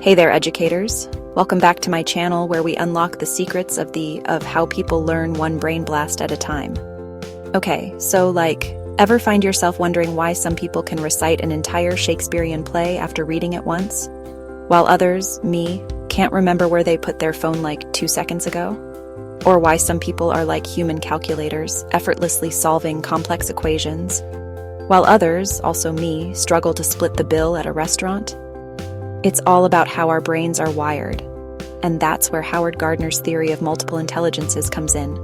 Hey there, educators. Welcome back to my channel where we unlock the secrets of how people learn one brain blast at a time. Okay, so ever find yourself wondering why some people can recite an entire Shakespearean play after reading it once, while others, me, can't remember where they put their phone 2 seconds ago? Or why some people are like human calculators, effortlessly solving complex equations, while others, also me, struggle to split the bill at a restaurant? It's all about how our brains are wired, and that's where Gardner's theory of multiple intelligences comes in.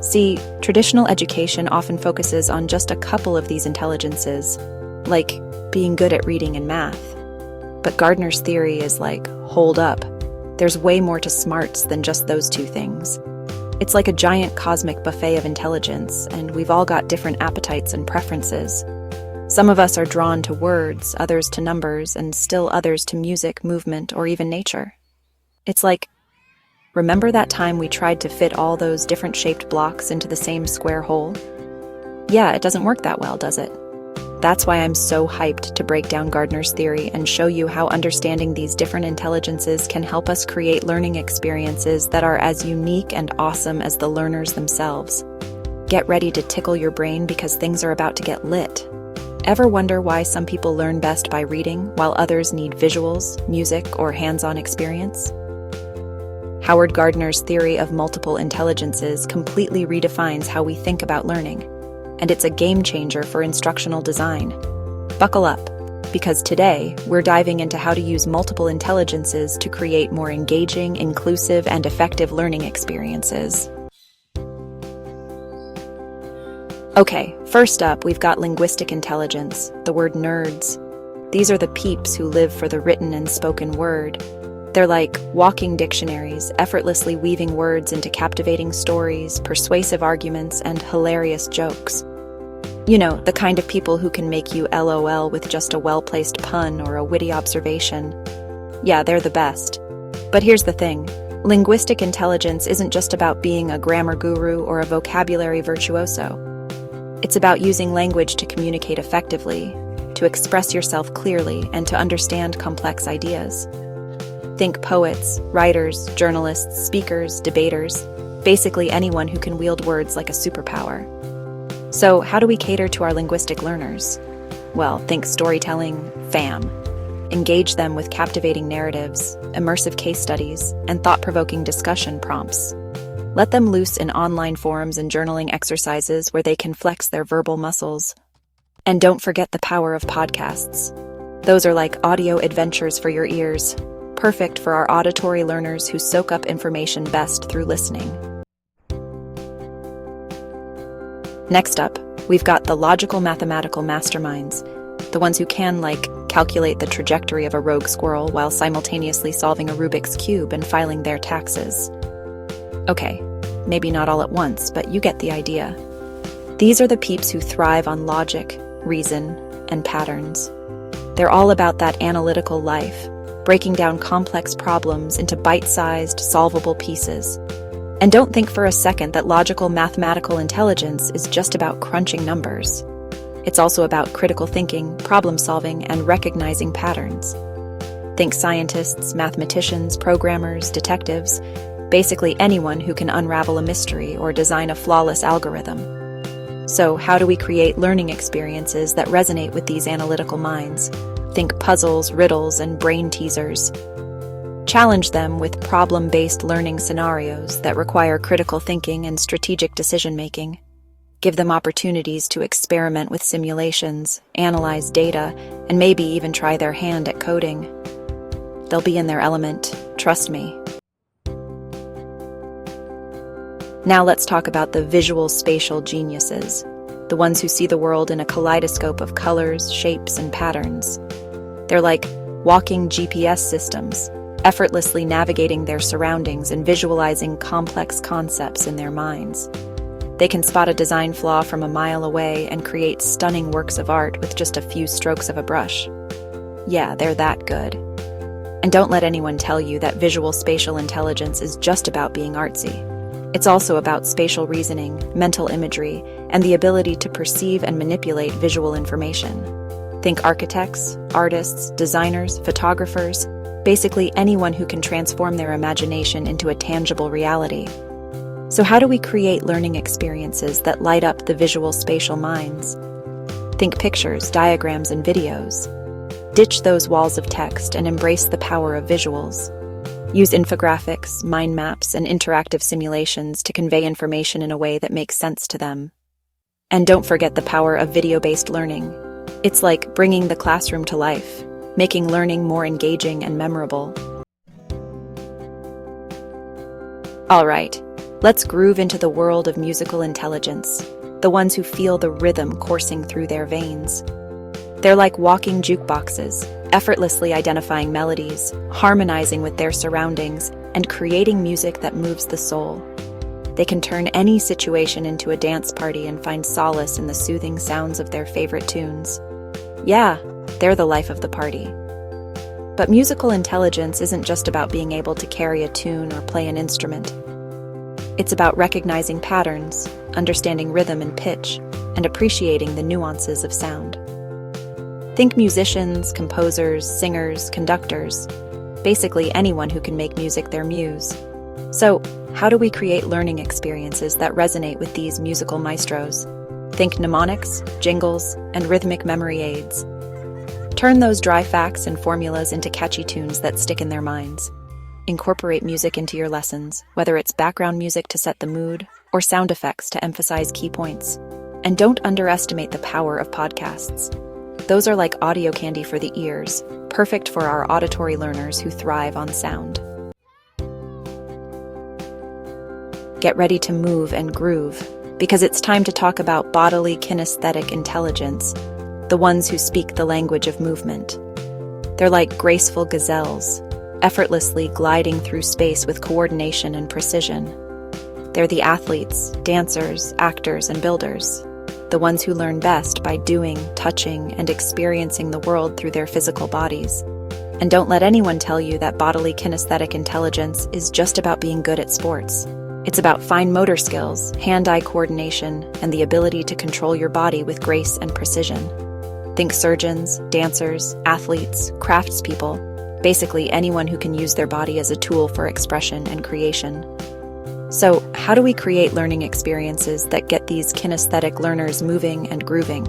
See, traditional education often focuses on just a couple of these intelligences, like being good at reading and math. But Gardner's theory is hold up, there's way more to smarts than just those two things. It's like a giant cosmic buffet of intelligence, and we've all got different appetites and preferences. Some of us are drawn to words, others to numbers, and still others to music, movement, or even nature. It's remember that time we tried to fit all those different shaped blocks into the same square hole? Yeah, it doesn't work that well, does it? That's why I'm so hyped to break down Gardner's theory and show you how understanding these different intelligences can help us create learning experiences that are as unique and awesome as the learners themselves. Get ready to tickle your brain because things are about to get lit. Ever wonder why some people learn best by reading while others need visuals, music, or hands-on experience? Gardner's theory of multiple intelligences completely redefines how we think about learning, and it's a game changer for instructional design. Buckle up, because today we're diving into how to use multiple intelligences to create more engaging, inclusive, and effective learning experiences. Okay, first up, we've got linguistic intelligence, the word nerds. These are the peeps who live for the written and spoken word. They're like walking dictionaries, effortlessly weaving words into captivating stories, persuasive arguments, and hilarious jokes. You know, the kind of people who can make you LOL with just a well-placed pun or a witty observation. Yeah, they're the best. But here's the thing. Linguistic intelligence isn't just about being a grammar guru or a vocabulary virtuoso. It's about using language to communicate effectively, to express yourself clearly, and to understand complex ideas. Think poets, writers, journalists, speakers, debaters, basically anyone who can wield words like a superpower. So, how do we cater to our linguistic learners? Well, think storytelling, FAM. Engage them with captivating narratives, immersive case studies, and thought-provoking discussion prompts. Let them loose in online forums and journaling exercises where they can flex their verbal muscles. And don't forget the power of podcasts. Those are like audio adventures for your ears, perfect for our auditory learners who soak up information best through listening. Next up, we've got the logical mathematical masterminds, the ones who can, calculate the trajectory of a rogue squirrel while simultaneously solving a Rubik's Cube and filing their taxes. Okay, maybe not all at once, but you get the idea. These are the peeps who thrive on logic, reason, and patterns. They're all about that analytical life, breaking down complex problems into bite-sized, solvable pieces. And don't think for a second that logical mathematical intelligence is just about crunching numbers. It's also about critical thinking, problem-solving, and recognizing patterns. Think scientists, mathematicians, programmers, detectives, basically anyone who can unravel a mystery or design a flawless algorithm. So, how do we create learning experiences that resonate with these analytical minds? Think puzzles, riddles, and brain teasers. Challenge them with problem-based learning scenarios that require critical thinking and strategic decision-making. Give them opportunities to experiment with simulations, analyze data, and maybe even try their hand at coding. They'll be in their element, trust me. Now let's talk about the visual spatial geniuses, the ones who see the world in a kaleidoscope of colors, shapes, and patterns. They're like walking GPS systems, effortlessly navigating their surroundings and visualizing complex concepts in their minds. They can spot a design flaw from a mile away and create stunning works of art with just a few strokes of a brush. Yeah, they're that good. And don't let anyone tell you that visual spatial intelligence is just about being artsy. It's also about spatial reasoning, mental imagery, and the ability to perceive and manipulate visual information. Think architects, artists, designers, photographers, basically anyone who can transform their imagination into a tangible reality. So how do we create learning experiences that light up the visual spatial minds? Think pictures, diagrams, and videos. Ditch those walls of text and embrace the power of visuals. Use infographics, mind maps, and interactive simulations to convey information in a way that makes sense to them. And don't forget the power of video-based learning. It's like bringing the classroom to life, making learning more engaging and memorable. All right, let's groove into the world of musical intelligence, the ones who feel the rhythm coursing through their veins. They're like walking jukeboxes, effortlessly identifying melodies, harmonizing with their surroundings, and creating music that moves the soul. They can turn any situation into a dance party and find solace in the soothing sounds of their favorite tunes. Yeah, they're the life of the party. But musical intelligence isn't just about being able to carry a tune or play an instrument. It's about recognizing patterns, understanding rhythm and pitch, and appreciating the nuances of sound. Think musicians, composers, singers, conductors, basically anyone who can make music their muse. So, how do we create learning experiences that resonate with these musical maestros? Think mnemonics, jingles, and rhythmic memory aids. Turn those dry facts and formulas into catchy tunes that stick in their minds. Incorporate music into your lessons, whether it's background music to set the mood or sound effects to emphasize key points. And don't underestimate the power of podcasts. Those are like audio candy for the ears, perfect for our auditory learners who thrive on sound. Get ready to move and groove, because it's time to talk about bodily kinesthetic intelligence, the ones who speak the language of movement. They're like graceful gazelles, effortlessly gliding through space with coordination and precision. They're the athletes, dancers, actors, and builders, the ones who learn best by doing, touching, and experiencing the world through their physical bodies. And don't let anyone tell you that bodily kinesthetic intelligence is just about being good at sports. It's about fine motor skills, hand-eye coordination, and the ability to control your body with grace and precision. Think surgeons, dancers, athletes, craftspeople, basically anyone who can use their body as a tool for expression and creation. So, how do we create learning experiences that get these kinesthetic learners moving and grooving?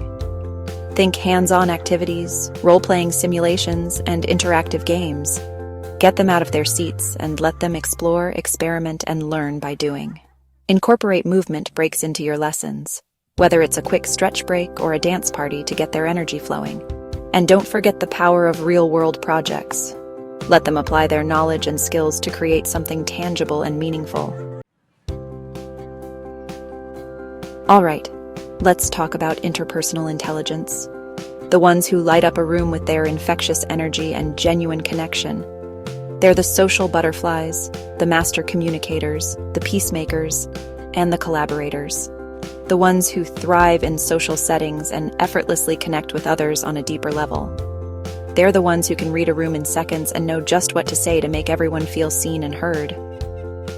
Think hands-on activities, role-playing simulations, and interactive games. Get them out of their seats and let them explore, experiment, and learn by doing. Incorporate movement breaks into your lessons, whether it's a quick stretch break or a dance party to get their energy flowing. And don't forget the power of real-world projects. Let them apply their knowledge and skills to create something tangible and meaningful. All right, let's talk about interpersonal intelligence. The ones who light up a room with their infectious energy and genuine connection. They're the social butterflies, the master communicators, the peacemakers, and the collaborators. The ones who thrive in social settings and effortlessly connect with others on a deeper level. They're the ones who can read a room in seconds and know just what to say to make everyone feel seen and heard.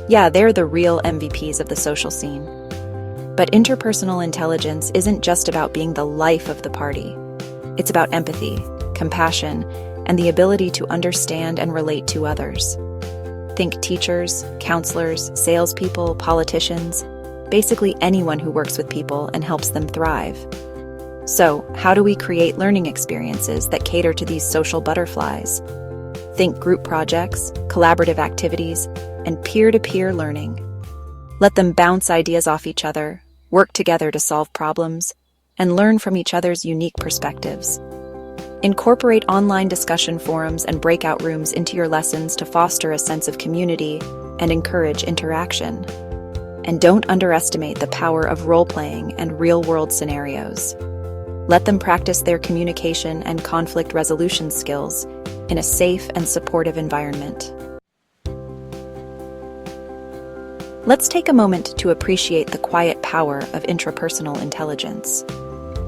Yeah, they're the real MVPs of the social scene. But interpersonal intelligence isn't just about being the life of the party. It's about empathy, compassion, and the ability to understand and relate to others. Think teachers, counselors, salespeople, politicians, basically anyone who works with people and helps them thrive. So, how do we create learning experiences that cater to these social butterflies? Think group projects, collaborative activities, and peer-to-peer learning. Let them bounce ideas off each other, work together to solve problems, and learn from each other's unique perspectives. Incorporate online discussion forums and breakout rooms into your lessons to foster a sense of community and encourage interaction. And don't underestimate the power of role-playing and real-world scenarios. Let them practice their communication and conflict resolution skills in a safe and supportive environment. Let's take a moment to appreciate the quiet power of intrapersonal intelligence.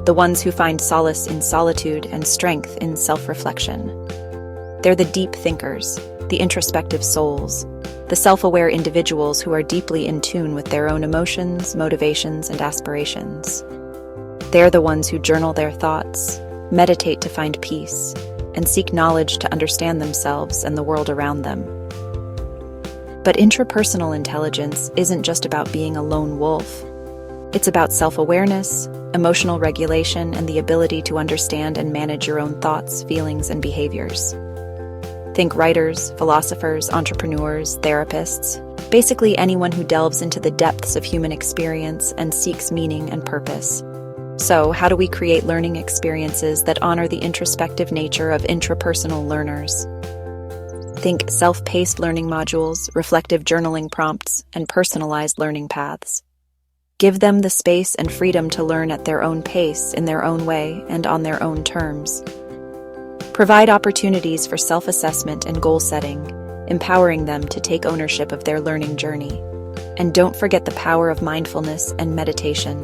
The ones who find solace in solitude and strength in self-reflection. They're the deep thinkers, the introspective souls, the self-aware individuals who are deeply in tune with their own emotions, motivations, and aspirations. They're the ones who journal their thoughts, meditate to find peace, and seek knowledge to understand themselves and the world around them. But intrapersonal intelligence isn't just about being a lone wolf. It's about self-awareness, emotional regulation, and the ability to understand and manage your own thoughts, feelings, and behaviors. Think writers, philosophers, entrepreneurs, therapists, basically anyone who delves into the depths of human experience and seeks meaning and purpose. So, how do we create learning experiences that honor the introspective nature of intrapersonal learners? Think self-paced learning modules, reflective journaling prompts, and personalized learning paths. Give them the space and freedom to learn at their own pace, in their own way, and on their own terms. Provide opportunities for self-assessment and goal setting, empowering them to take ownership of their learning journey. And don't forget the power of mindfulness and meditation.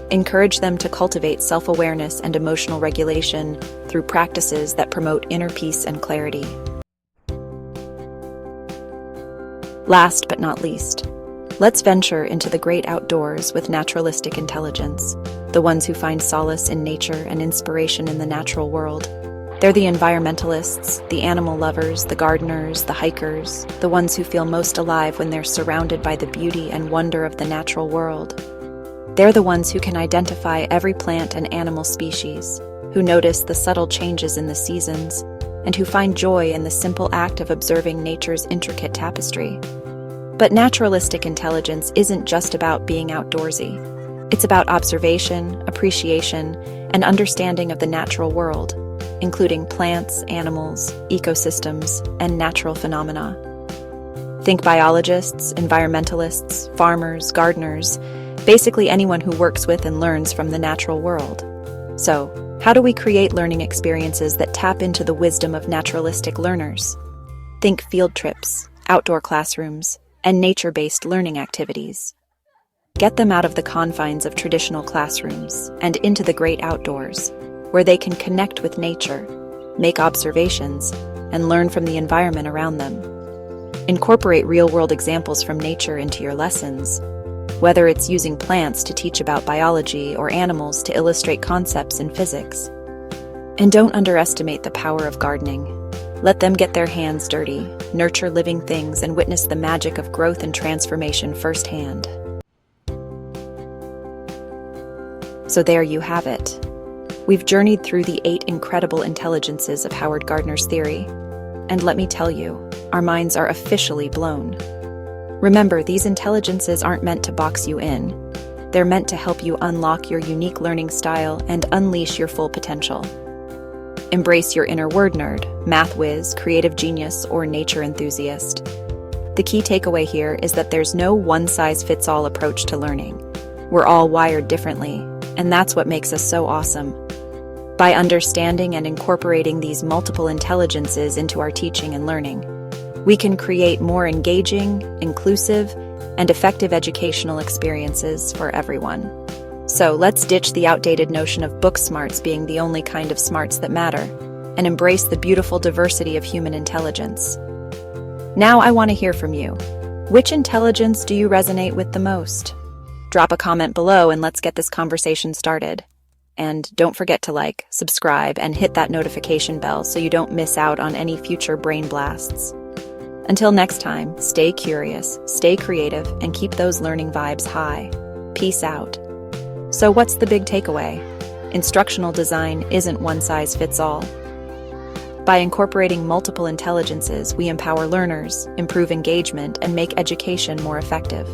Encourage them to cultivate self-awareness and emotional regulation through practices that promote inner peace and clarity. Last but not least, let's venture into the great outdoors with naturalistic intelligence, the ones who find solace in nature and inspiration in the natural world. They're the environmentalists, the animal lovers, the gardeners, the hikers, the ones who feel most alive when they're surrounded by the beauty and wonder of the natural world. They're the ones who can identify every plant and animal species, who notice the subtle changes in the seasons, and who find joy in the simple act of observing nature's intricate tapestry. But naturalistic intelligence isn't just about being outdoorsy. It's about observation, appreciation, and understanding of the natural world, including plants, animals, ecosystems, and natural phenomena. Think biologists, environmentalists, farmers, gardeners, basically anyone who works with and learns from the natural world. So, how do we create learning experiences that tap into the wisdom of naturalistic learners? Think field trips, outdoor classrooms, and nature-based learning activities. Get them out of the confines of traditional classrooms and into the great outdoors, where they can connect with nature, make observations, and learn from the environment around them. Incorporate real-world examples from nature into your lessons, whether it's using plants to teach about biology or animals to illustrate concepts in physics. And don't underestimate the power of gardening. Let them get their hands dirty, nurture living things, and witness the magic of growth and transformation firsthand. So there you have it. We've journeyed through the 8 incredible intelligences of Howard Gardner's theory. And let me tell you, our minds are officially blown. Remember, these intelligences aren't meant to box you in. They're meant to help you unlock your unique learning style and unleash your full potential. Embrace your inner word nerd, math whiz, creative genius, or nature enthusiast. The key takeaway here is that there's no one-size-fits-all approach to learning. We're all wired differently, and that's what makes us so awesome. By understanding and incorporating these multiple intelligences into our teaching and learning, we can create more engaging, inclusive, and effective educational experiences for everyone. So let's ditch the outdated notion of book smarts being the only kind of smarts that matter, and embrace the beautiful diversity of human intelligence. Now I want to hear from you. Which intelligence do you resonate with the most? Drop a comment below and let's get this conversation started. And don't forget to like, subscribe, and hit that notification bell so you don't miss out on any future brain blasts. Until next time, stay curious, stay creative, and keep those learning vibes high. Peace out. So what's the big takeaway? Instructional design isn't one size fits all. By incorporating multiple intelligences, we empower learners, improve engagement, and make education more effective.